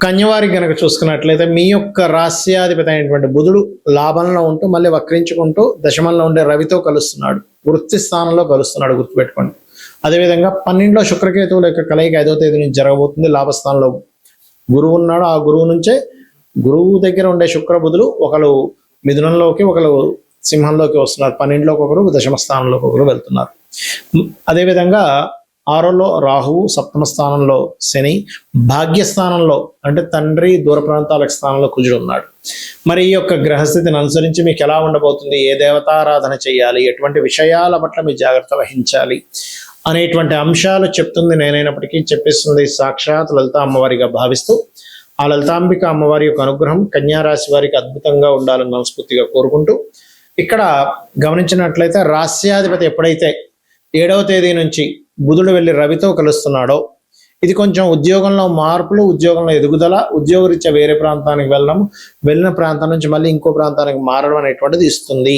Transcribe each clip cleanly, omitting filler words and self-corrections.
కన్యవారి కనుక చూసుకున్నట్లయితే మీ యొక్క రాస్యాధిపతి అయినటువంటి బుధుడు లాభంలో ఉంటూ మళ్ళీ వక్రించుకుంటూ దశమంలో ఉండే రవితో కలుస్తున్నాడు, వృత్తి స్థానంలో కలుస్తున్నాడు, గుర్తుపెట్టుకోండి. అదేవిధంగా 12లో శుక్రకేతువుల యొక్క కలయిక 5వ తేదీ నుంచి జరగబోతుంది. లాభస్థానంలో గురువు ఉన్నాడు. ఆ గురువు నుంచే గురువు దగ్గర ఉండే శుక్ర బుధులు ఒకరు మిథునంలోకి ఒకరు సింహంలోకి వస్తున్నారు. 12లోకి ఒకరు దశమ స్థానంలోకి ఒకరు వెళ్తున్నారు. అదేవిధంగా 6లో రాహువు, సప్తమ స్థానంలో శని, భాగ్యస్థానంలో అంటే తండ్రి దూర ప్రాంతాలకు స్థానంలో కుజుడు ఉన్నాడు. మరి ఈ యొక్క గ్రహస్థితిని అనుసరించి మీకు ఎలా ఉండబోతుంది, ఏ దేవతారాధన చేయాలి, ఎటువంటి విషయాల పట్ల మీరు జాగ్రత్త వహించాలి అనేటువంటి అంశాలు చెప్తుంది నేనైనప్పటికీ చెప్పిస్తుంది సాక్షాత్ లలిత అమ్మవారిగా భావిస్తూ ఆ లలితాంబిక అమ్మవారి యొక్క అనుగ్రహం కన్యారాశి వారికి అద్భుతంగా ఉండాలని మనస్ఫూర్తిగా కోరుకుంటూ, ఇక్కడ గమనించినట్లయితే రాస్యాధిపతి ఎప్పుడైతే 7వ తేదీ నుంచి బుధుడు వెళ్ళి రవితో కలుస్తున్నాడో ఇది కొంచెం ఉద్యోగంలో మార్పులు, ఉద్యోగంలో ఎదుగుదల, ఉద్యోగరీత్యా వేరే ప్రాంతానికి వెళ్ళడం, వెళ్ళిన ప్రాంతం నుంచి మళ్ళీ ఇంకో ప్రాంతానికి మారడం అనేటువంటిది ఇస్తుంది.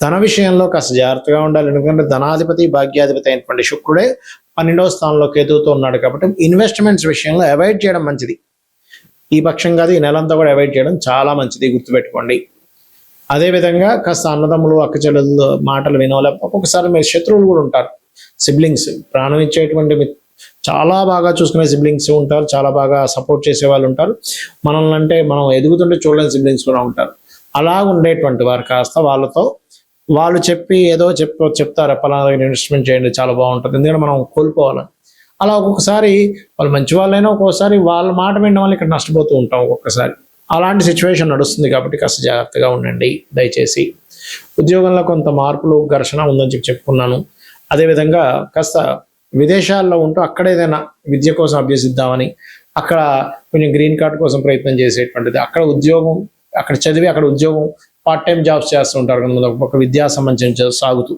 ధన విషయంలో కాస్త జాగ్రత్తగా ఉండాలి. ఎందుకంటే ధనాధిపతి భాగ్యాధిపతి అయినటువంటి శుక్రుడే 12వ స్థానంలో కేతువుతో ఉన్నాడు కాబట్టి ఇన్వెస్ట్మెంట్స్ విషయంలో అవాయిడ్ చేయడం మంచిది. ఈ పక్షం కాదు, ఈ నెలంతా కూడా అవాయిడ్ చేయడం చాలా మంచిది, గుర్తుపెట్టుకోండి. అదేవిధంగా కాస్త అన్నదమ్ములు అక్కచెల్లెలు మాటలు వినోలే, ఒక్కొక్కసారి మీరు శత్రువులు కూడా ఉంటారు. సిబ్లింగ్స్ ప్రాణం ఇచ్చేటువంటి చాలా బాగా చూసుకునే సిబ్లింగ్స్ ఉంటారు, చాలా బాగా సపోర్ట్ చేసే వాళ్ళు ఉంటారు. మనల్ని అంటే మనం ఎదుగుతుంటే చూడలేని సిబ్లింగ్స్ కూడా ఉంటారు. అలా ఉండేటువంటి వారు కాస్త వాళ్ళతో వాళ్ళు చెప్పి ఏదో చెప్తారు, పలానా ఇన్వెస్ట్మెంట్ చేయండి చాలా బాగుంటుంది, ఎందుకంటే మనం కోల్పోవాలని. అలా ఒక్కొక్కసారి వాళ్ళు మంచి వాళ్ళైనా ఒక్కొక్కసారి వాళ్ళ మాట వినడం వల్ల ఇక్కడ నష్టపోతూ ఉంటాం ఒక్కొక్కసారి. అలాంటి సిచ్యువేషన్ నడుస్తుంది కాబట్టి కాస్త జాగ్రత్తగా ఉండండి దయచేసి. ఉద్యోగంలో కొంత మార్పులు ఘర్షణ ఉందని చెప్పుకున్నాను. అదేవిధంగా కాస్త విదేశాల్లో ఉంటూ అక్కడ ఏదైనా విద్య కోసం అభ్యసిద్దామని, అక్కడ కొంచెం గ్రీన్ కార్డ్ కోసం ప్రయత్నం చేసేటువంటిది, అక్కడ ఉద్యోగం, అక్కడ చదివి అక్కడ ఉద్యోగం, పార్ట్ టైం జాబ్స్ చేస్తూ ఉంటారు కదా, ఒక విద్యా సంబంధించిన సాగుతూ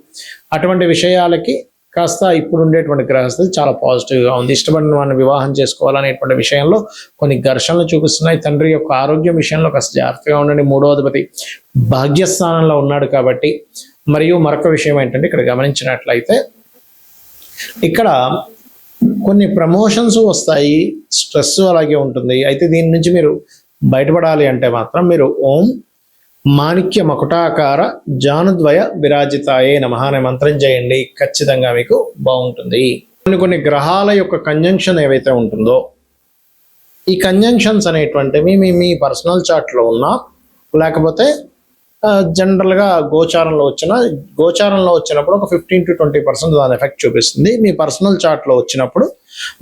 అటువంటి విషయాలకి కాస్త ఇప్పుడు ఉండేటువంటి గ్రహస్థితి చాలా పాజిటివ్గా ఉంది. ఇష్టపడిన వాడిని వివాహం చేసుకోవాలనేటువంటి విషయంలో కొన్ని ఘర్షణలు చూపిస్తున్నాయి. తండ్రి యొక్క ఆరోగ్యం విషయంలో కాస్త జాగ్రత్తగా ఉండండి. 3వ అధిపతి భాగ్యస్థానంలో ఉన్నాడు కాబట్టి. మరియు మరొక విషయం ఏంటంటే ఇక్కడ గమనించినట్లయితే ఇక్కడ కొన్ని ప్రమోషన్స్ వస్తాయి, స్ట్రెస్ అలాగే ఉంటుంది. అయితే దీని నుంచి మీరు బయటపడాలి అంటే మాత్రం మీరు ఓం మాణిక్య మకుటాకార జానుద్వయ విరాజితాయే నమః అనే మంత్రం చేయండి, ఖచ్చితంగా మీకు బాగుంటుంది. కొన్ని గ్రహాల యొక్క కంజంక్షన్ ఏవైతే ఉంటుందో ఈ కంజంక్షన్స్ అనేటువంటివి మీ పర్సనల్ చార్ట్లో ఉన్నా లేకపోతే జనరల్గా గోచారంలో వచ్చినప్పుడు ఒక 15 to 20% దాని ఎఫెక్ట్ చూపిస్తుంది. మీ పర్సనల్ చార్ట్లో వచ్చినప్పుడు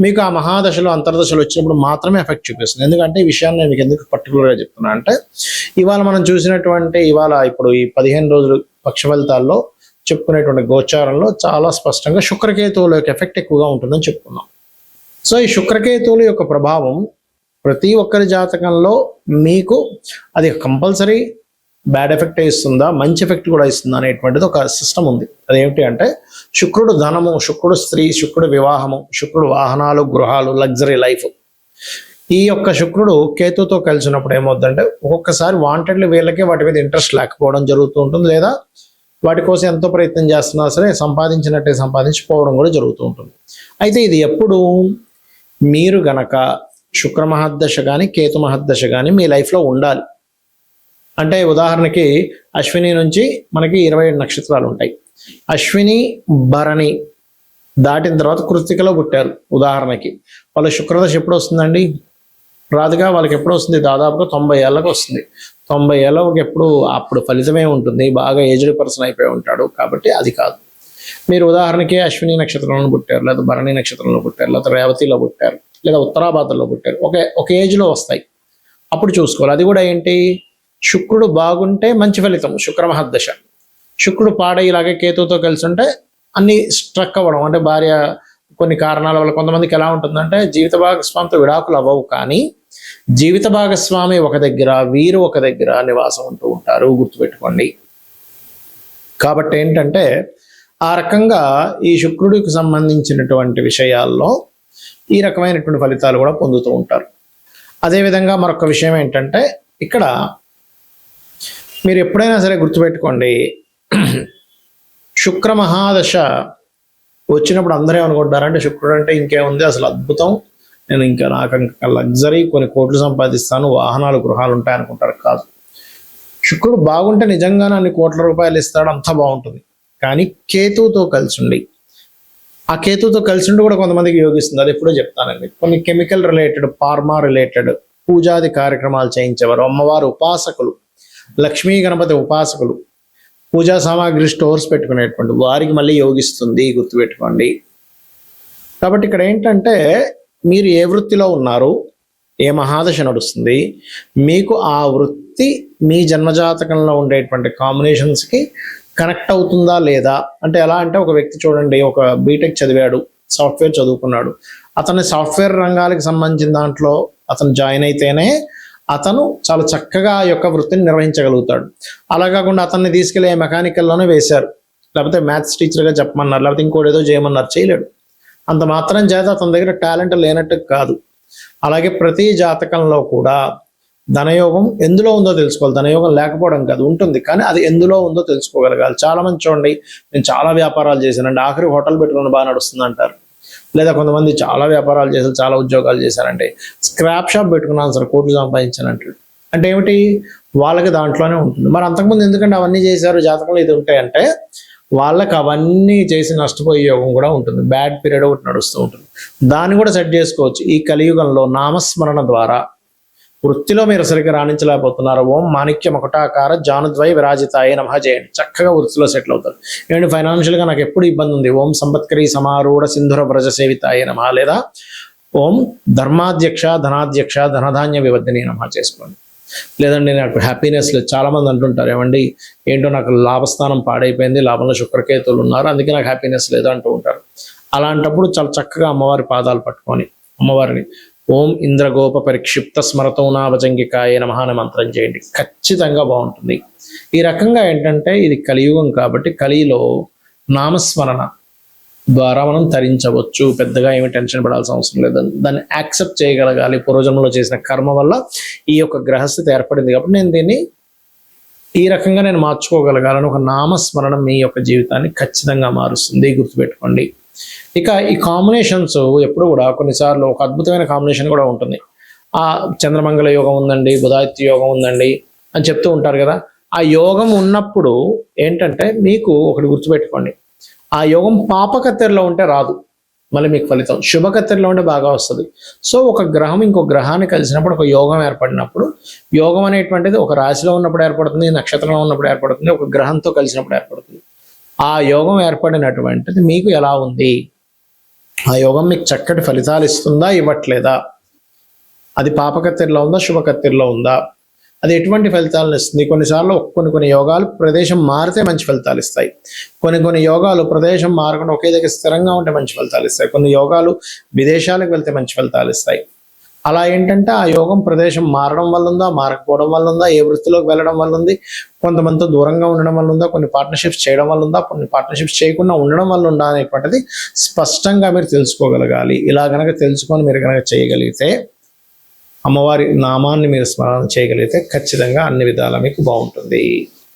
మీకు ఆ మహాదశలు అంతర్దశలు వచ్చినప్పుడు మాత్రమే ఎఫెక్ట్ చూపిస్తుంది. ఎందుకంటే ఈ విషయాన్ని నేను మీకు ఎందుకు పర్టికులర్గా చెప్తున్నా అంటే ఇవాళ మనం చూసినటువంటి ఇప్పుడు ఈ 15 రోజులు పక్ష ఫలితాల్లో చెప్పుకునేటువంటి గోచారంలో చాలా స్పష్టంగా శుక్రకేతువుల యొక్క ఎఫెక్ట్ ఎక్కువగా ఉంటుందని చెప్పుకున్నాం. సో ఈ శుక్రకేతువుల యొక్క ప్రభావం ప్రతి ఒక్కరి జాతకంలో మీకు అది కంపల్సరీ బ్యాడ్ ఎఫెక్ట్ ఇస్తుందా, మంచి ఎఫెక్ట్ కూడా ఇస్తుందా అనేటువంటిది ఒక సిస్టమ్ ఉంది. అదేమిటి అంటే శుక్రుడు ధనము, శుక్రుడు స్త్రీ, శుక్రుడు వివాహము, శుక్రుడు వాహనాలు, గృహాలు, లగ్జరీ లైఫ్. ఈ యొక్క శుక్రుడు కేతుతో కలిసినప్పుడు ఏమవుతుందంటే ఒక్కొక్కసారి వాంటెడ్లీ వీళ్ళకే వాటి మీద ఇంట్రెస్ట్ లేకపోవడం జరుగుతూ ఉంటుంది, లేదా వాటి కోసం ఎంతో ప్రయత్నం చేస్తున్నా సరే సంపాదించినట్టే సంపాదించిపోవడం కూడా జరుగుతూ ఉంటుంది. అయితే ఇది ఎప్పుడు మీరు గనక శుక్ర మహర్దశ కానీ కేతు మహర్దశ కానీ మీ లైఫ్లో ఉండాలి. అంటే ఉదాహరణకి అశ్విని నుంచి మనకి 27 నక్షత్రాలు ఉంటాయి. అశ్విని భరణి దాటిన తర్వాత కృత్తికలో పుట్టారు ఉదాహరణకి, వాళ్ళ శుక్రదశ ఎప్పుడు వస్తుందండి? రాదుగా. వాళ్ళకి ఎప్పుడు వస్తుంది? దాదాపుగా 90 ఏళ్ళకి వస్తుంది. 90 ఏళ్ళకి ఎప్పుడు అప్పుడు ఫలితమే ఉంటుంది, బాగా ఏజ్డ్ పర్సన్ అయిపోయి ఉంటాడు కాబట్టి అది కాదు. మీరు ఉదాహరణకి అశ్విని నక్షత్రంలో పుట్టారు, లేదా భరణి నక్షత్రంలో పుట్టారు, లేదా రేవతిలో పుట్టారు, లేదా ఉత్తరాభాద్రలో పుట్టారు, ఒక ఏజ్లో వస్తాయి, అప్పుడు చూసుకోవాలి. అది కూడా ఏంటి, శుక్రుడు బాగుంటే మంచి ఫలితం శుక్ర మహర్దశ. శుక్రుడు పాడ ఇలాగే కేతువుతో కలిసి ఉంటే అన్ని స్ట్రక్ అవ్వడం, అంటే భార్య కొన్ని కారణాల వల్ల కొంతమందికి ఎలా ఉంటుందంటే జీవిత భాగస్వామితో విడాకులు అవ్వవు, కానీ జీవిత భాగస్వామి ఒక దగ్గర, వీరు ఒక దగ్గర నివాసం ఉంటూ ఉంటారు, గుర్తుపెట్టుకోండి. కాబట్టి ఏంటంటే ఆ రకంగా ఈ శుక్రుడికి సంబంధించినటువంటి విషయాల్లో ఈ రకమైనటువంటి ఫలితాలు కూడా పొందుతూ ఉంటారు. అదేవిధంగా మరొక విషయం ఏంటంటే ఇక్కడ మీరు ఎప్పుడైనా సరే గుర్తుపెట్టుకోండి, శుక్ర మహాదశ వచ్చినప్పుడు అందరూ ఏమనుకుంటారంటే శుక్రుడు అంటే ఇంకేముంది అసలు అద్భుతం, నేను ఇంకా నాకు ఇంకా లగ్జరీ కొన్ని కోట్లు సంపాదిస్తాను, వాహనాలు గృహాలు ఉంటాయి అనుకుంటారు. కాదు, శుక్రుడు బాగుంటే నిజంగానే అన్ని కోట్ల రూపాయలు ఇస్తాడు, అంతా బాగుంటుంది. కానీ కేతువుతో కలిసి ఉండి, ఆ కేతువుతో కలిసి ఉండి కూడా కొంతమందికి యోగిస్తుంది. అది ఎప్పుడో చెప్తానండి. కొన్ని కెమికల్ రిలేటెడ్, ఫార్మా రిలేటెడ్ పూజాది కార్యక్రమాలు చేయించేవారు, అమ్మవారు ఉపాసకులు, లక్ష్మీ గణపతి ఉపాసకులు, పూజా సామాగ్రి స్టోర్స్ పెట్టుకునేటువంటి వారికి మళ్ళీ యోగిస్తుంది, గుర్తుపెట్టుకోండి. కాబట్టి ఇక్కడ ఏంటంటే మీరు ఏ వృత్తిలో ఉన్నారు, ఏ మహాదశ నడుస్తుంది, మీకు ఆ వృత్తి మీ జన్మజాతకంలో ఉండేటువంటి కాంబినేషన్స్కి కనెక్ట్ అవుతుందా లేదా. అంటే ఎలా అంటే ఒక వ్యక్తి చూడండి, ఒక బీటెక్ చదివాడు, సాఫ్ట్వేర్ చదువుకున్నాడు, అతని సాఫ్ట్వేర్ రంగాలకు సంబంధించిన దాంట్లో అతను జాయిన్ అయితేనే అతను చాలా చక్కగా ఆ యొక్క వృత్తిని నిర్వహించగలుగుతాడు. అలా కాకుండా అతన్ని తీసుకెళ్ళి మెకానికల్లోనే వేశారు, లేకపోతే మ్యాథ్స్ టీచర్గా చెప్పమన్నారు, లేకపోతే ఇంకోటి ఏదో చేయమన్నారు, చేయలేడు. అంత మాత్రం చేత అతని దగ్గర టాలెంట్ లేనట్టు కాదు. అలాగే ప్రతి జాతకంలో కూడా ధనయోగం ఎందులో ఉందో తెలుసుకోవాలి. ధనయోగం లేకపోవడం కాదు, ఉంటుంది, కానీ అది ఎందులో ఉందో తెలుసుకోగలగాలి. చాలా మంది చూడండి, నేను చాలా వ్యాపారాలు చేశానండి, ఆఖరి హోటల్ పెట్టుకుని బాగా నడుస్తుంది అంటారు. లేదా కొంతమంది చాలా వ్యాపారాలు చేశారు, చాలా ఉద్యోగాలు చేశారంటే స్క్రాప్ షాప్ పెట్టుకున్నాను సార్, కోట్లు సంపాదించాను అంటాడు. అంటే ఏమిటి, వాళ్ళకి దాంట్లోనే ఉంటుంది. మరి అంతకుముందు ఎందుకంటే అవన్నీ చేశారు, జాతకంలో ఇది ఉంటాయంటే వాళ్ళకి అవన్నీ చేసి నష్టపోయే యోగం కూడా ఉంటుంది. బ్యాడ్ పీరియడ్ ఒకటి నడుస్తూ ఉంటుంది, దాన్ని కూడా సెట్ చేసుకోవచ్చు. ఈ కలియుగంలో నామస్మరణ ద్వారా వృత్తిలో మీరు సరిగ్గా రాణించలేకపోతున్నారు, ఓం మాణిక్య మకుటాకార జానుద్వయ విరాజితాయ నమః చేయండి, చక్కగా వృత్తిలో సెటిల్ అవుతారు. ఏంటంటే ఫైనాన్షియల్గా నాకు ఎప్పుడు ఇబ్బంది ఉంది, ఓం సంపత్కరీ సమారూఢ సింధుర వ్రజ సేవితాయ నమః, లేదా ఓం ధర్మాధ్యక్ష ధనాధ్యక్ష ధనధాన్య వివర్ధిని నమః చేసుకోండి. లేదండి నాకు హ్యాపీనెస్ లేదు, చాలామంది అంటుంటారు, ఏమండి ఏంటో నాకు లాభస్థానం పాడైపోయింది, లాభంలో శుక్రకేతువులు ఉన్నారు, అందుకే నాకు హ్యాపీనెస్ లేదు అంటూ ఉంటారు. అలాంటప్పుడు చాలా చక్కగా అమ్మవారి పాదాలు పట్టుకొని అమ్మవారిని ఓం ఇంద్రగోప పరిక్షిప్త స్మరతౌనాభజంగికాయ నమః అనే మంత్రం చేయండి, ఖచ్చితంగా బాగుంటుంది. ఈ రకంగా ఏంటంటే ఇది కలియుగం కాబట్టి కలిలో నామస్మరణ ద్వారా మనం తరించవచ్చు. పెద్దగా ఏమి టెన్షన్ పడాల్సిన అవసరం లేదు, దాన్ని యాక్సెప్ట్ చేయగలగాలి. పూర్వజన్మలో చేసిన కర్మ వల్ల ఈ యొక్క గ్రహస్థితి ఏర్పడింది కాబట్టి నేను దీన్ని ఈ రకంగా నేను మార్చుకోగలగాలని ఒక నామస్మరణ మీ యొక్క జీవితాన్ని ఖచ్చితంగా మారుస్తుంది, గుర్తుపెట్టుకోండి. ఇక ఈ కాంబినేషన్స్ ఎప్పుడు కూడా కొన్నిసార్లు ఒక అద్భుతమైన కాంబినేషన్ కూడా ఉంటుంది. ఆ చంద్రమంగళ యోగం ఉందండి, బుధాదిత్య యోగం ఉందండి అని చెప్తూ ఉంటారు కదా. ఆ యోగం ఉన్నప్పుడు ఏంటంటే మీకు ఒకటి గుర్తుపెట్టుకోండి, ఆ యోగం పాపకత్తెరలో ఉంటే రాదు, మళ్ళీ మీకు ఫలితం శుభకత్తెరలో ఉంటే బాగా వస్తుంది. సో ఒక గ్రహం ఇంకో గ్రహాన్ని కలిసినప్పుడు ఒక యోగం ఏర్పడినప్పుడు, యోగం అనేటువంటిది ఒక రాశిలో ఉన్నప్పుడు ఏర్పడుతుంది, నక్షత్రంలో ఉన్నప్పుడు ఏర్పడుతుంది, ఒక గ్రహంతో కలిసినప్పుడు ఏర్పడుతుంది. ఆ యోగం ఏర్పడినటువంటిది మీకు ఎలా ఉంది, ఆ యోగం మీకు చక్కటి ఫలితాలు ఇస్తుందా ఇవ్వట్లేదా, అది పాపకత్తెరలో ఉందా శుభకత్తెరలో ఉందా, అది ఎటువంటి ఫలితాలను ఇస్తుంది. కొన్నిసార్లు కొన్ని యోగాలు ప్రదేశం మారితే మంచి ఫలితాలు ఇస్తాయి, కొన్ని యోగాలు ప్రదేశం మారకుండా ఒకే దగ్గర స్థిరంగా ఉంటే మంచి ఫలితాలు ఇస్తాయి, కొన్ని యోగాలు విదేశాలకు వెళ్తే మంచి ఫలితాలు ఇస్తాయి. అలా ఏంటంటే ఆ యోగం ప్రదేశం మారడం వల్ల ఉందా, మారకపోవడం వల్ల ఉందా, ఏ వృత్తిలోకి వెళ్ళడం వల్ల ఉంది, కొంతమందితో దూరంగా ఉండడం వల్ల ఉందా, కొన్ని పార్ట్నర్షిప్స్ చేయడం వల్ల ఉందా, కొన్ని పార్ట్నర్షిప్స్ చేయకుండా ఉండడం వల్ల ఉందా అనేటువంటిది స్పష్టంగా మీరు తెలుసుకోగలగాలి. ఇలా గనక తెలుసుకొని మీరు కనుక చేయగలిగితే, అమ్మవారి నామాన్ని మీరు స్మరణ చేయగలిగితే ఖచ్చితంగా అన్ని విధాలా మీకు బాగుంటుంది.